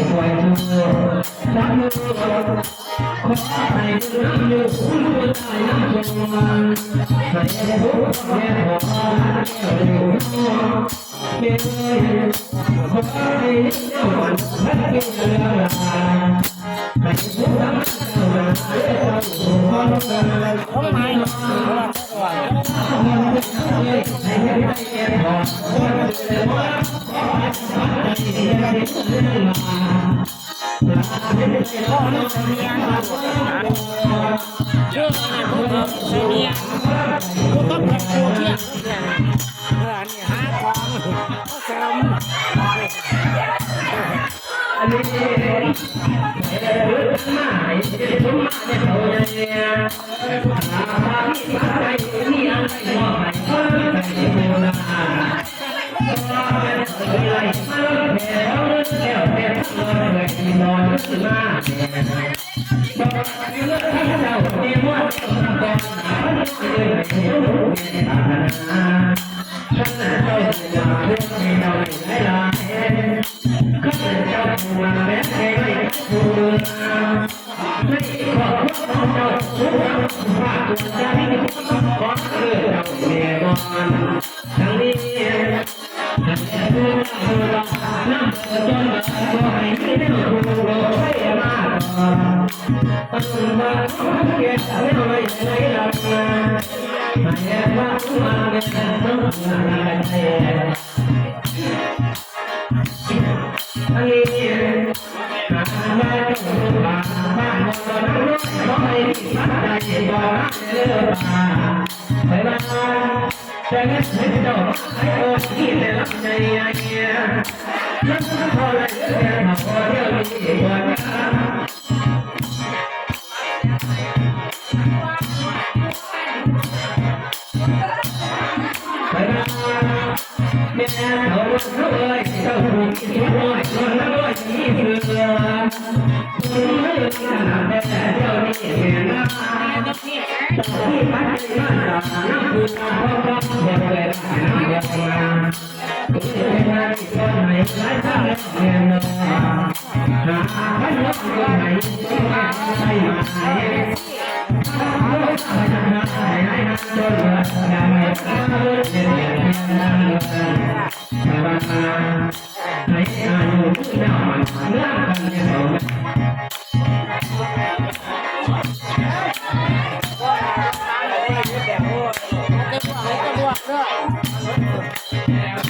ป่วยทุกข์ทั้งโลกขอให้ดูน้ำอยู่ผู้ตายน้ำจงให้ทุกข์แก่ขอแก้วอยู่เมื่อขอให้เจ้าวันพัดเป็นเรือลาให้ทุกข์ทั้งเจ้าวันเจ้าขอกันให้น้องให้ได้แก่ขอคนเดินมาขอให้ได้เรื่องมาชื่ออะไรพวกเราเสียกูต้องเป็นโคเทียนี่หาของแซมอันนี้มาให้ชมมาเนี่ยเขาเนี่ยพาที่พาไปนี่อะไรมองให้คนไปโบราณอะไรมาแถวแถวแถวเลยนอนขึ้นมาบอกเรื่องที่เราเมื่อวันก่อนหาวันเดือนเดียวเนี่ยฉันเจ้าอยากเรื่องให้เราได้ลาข้าเจ้าผู้แม้ใครไม่ผู้ไม่ขอของเจ้าทุกอย่างฝากตัวใจขอเพื่อเจ้าเมียบอนทั้งนี้ทั้งผู้รับน้ำจนก็ให้ไม่ได้ผู้ให้มาตั้งมาเกี่ยวไม่ไม่ไหนหลับไม่ว่ามาเป็นต้องอะไรอันนี้บ้านบ้านบ้านน้อยไม่ได้บ้านเลือบ้านไปบ้านแต่เงินไม่ได้ให้โอ้ที่ได้รับในอาเกียนั่นพอเลยแค่พอเที่ยวมีวันไปบ้านแม่เขาเลยเจ้าผู้ที่น้อยคนน้อยที่เสือคุณไม่ขนาดแต่เจ้านี่เห็นนะที่พัดมาจากน้ำคุณน้ำพ่อพ่อเด็กเลยน้ำเด็กมาคุณเป็นนายคนไหนหลายท่านแล้วเรียนมาหาพันยกคนไหนที่มาให้มาให้ให้จนอย่าไม่พลาดเด็ดเด็ดให้อายุเจ้ามันเลื่อนกัน